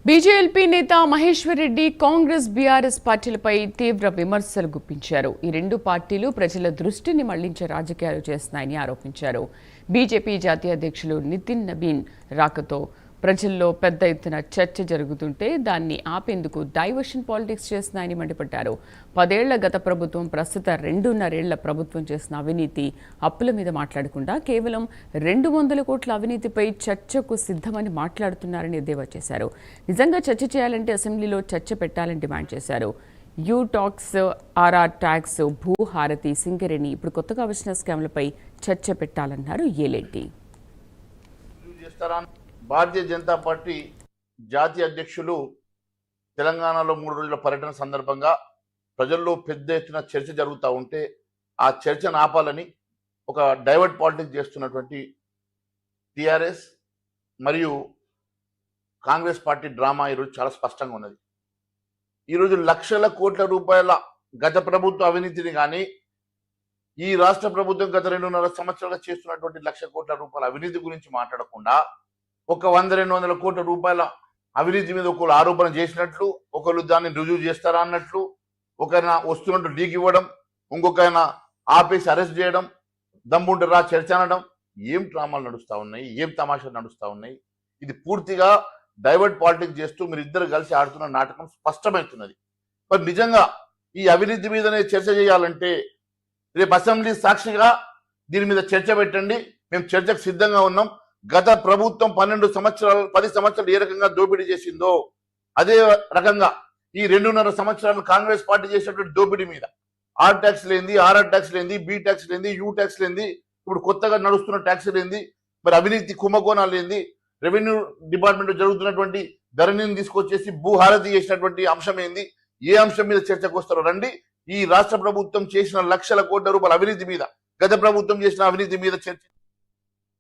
BJP నేత Maheshwar Reddy Congress BRS పార్టీలపై తీవ్ర విమర్శలు గుప్పించారు. ఈ రెండు పార్టీలు ప్రజల దృష్టిని మళ్లించే రాజకీయాలు చేస్తున్నాయని ఆరోపించారు. బీజేపీ జాతీయ అధ్యక్షులు నితిన్ నబీన్ రాకతో ప్రజల్లో పెద్ద ఎత్తున చర్చ జరుగుతుంటే దాన్ని ఆపేందుకు డైవర్షన్ పాలిటిక్స్ చేస్తున్నాయని మండిపడ్డారు. 10 ఏళ్ల గత ప్రభుత్వం ప్రస్తుత 2.5 ఏళ్ల ప్రభుత్వం చేసిన అవినీతి అప్పుల మీద మాట్లాడకుండా కేవలం 200 కోట్ల అవినీతిపై చర్చకు సిద్ధమని మాట్లాడుతున్నారని ఎద్దేవా చేశారు. నిజంగా చర్చ చేయాలంటే అసెంబ్లీలో చర్చ పెట్టాలని డిమాండ్ చేశారు. యూ టాక్స్, ఆర్ఆర్ ట్యాక్స్, భూహారతి, సింగరేణి ఇప్పుడు కొత్తగా వచ్చిన స్కామ్లపై చర్చ పెట్టాలన్నారు ఏలేటి. భారతీయ జనతా పార్టీ జాతీయ అధ్యక్షులు తెలంగాణలో 3 రోజుల పర్యటన సందర్భంగా ప్రజల్లో పెద్ద ఎత్తున చర్చ జరుగుతూ ఉంటే ఆ చర్చను ఆపాలని ఒక డైవర్ట్ పాలిటిక్స్ చేస్తున్నటువంటి టిఆర్ఎస్ మరియు కాంగ్రెస్ పార్టీ డ్రామా ఈరోజు చాలా స్పష్టంగా ఉన్నది. ఈరోజు లక్షల కోట్ల రూపాయల గత ప్రభుత్వ అవినీతిని కానీ ఈ రాష్ట్ర ప్రభుత్వం గత 2.5 సంవత్సరాలుగా చేస్తున్నటువంటి 1,00,000 కోట్ల రూపాయల అవినీతి గురించి మాట్లాడకుండా ఒక 100-200 కోట్ల రూపాయల అవినీతి మీద ఒకళ్ళు ఆరోపణ చేసినట్లు, ఒకళ్ళు దాన్ని రుజువు చేస్తారా అన్నట్లు, ఒకరిన వస్తున్నట్టు లీక్ ఇవ్వడం, ఇంకొకైనా ఆపేసి అరెస్ట్ చేయడం, దమ్ముంటే రా చర్చ అనడం, ఏం డ్రామాలు నడుస్తూ ఉన్నాయి, ఏం తమాషాలు నడుస్తూ ఉన్నాయి. ఇది పూర్తిగా డైవర్ట్ పాలిటిక్స్ చేస్తూ మీరు ఇద్దరు కలిసి ఆడుతున్న నాటకం స్పష్టమవుతున్నది. మరి నిజంగా ఈ అవినీతి మీదనే చర్చ చేయాలంటే రేపు అసెంబ్లీ సాక్షిగా దీని మీద చర్చ పెట్టండి, మేము చర్చకు సిద్ధంగా ఉన్నాం. గత ప్రభుత్వం 10 సంవత్సరాలు ఏ రకంగా దోపిడీ చేసిందో అదే రకంగా ఈ 2.5 సంవత్సరాలు కాంగ్రెస్ పార్టీ చేసినటువంటి దోపిడీ మీద ఆర్ ట్యాక్స్ లేంది, ఆర్ఆర్ ట్యాక్స్ లేంది, బి ట్యాక్స్ లేంది, యూ ట్యాక్స్ లేంది, ఇప్పుడు కొత్తగా నడుస్తున్న ట్యాక్స్ లేంది, మరి అవినీతి కుంభకోణాలు లేంది, రెవెన్యూ డిపార్ట్మెంట్ జరుగుతున్నటువంటి ధరణిని తీసుకొచ్చేసి భూహారతి చేసినటువంటి అంశం ఏంది, ఏ అంశం మీద చర్చకు వస్తారో రండి. ఈ రాష్ట్ర ప్రభుత్వం చేసిన లక్షల కోట్ల రూపాయల అవినీతి మీద, గత ప్రభుత్వం చేసిన అవినీతి మీద చర్చ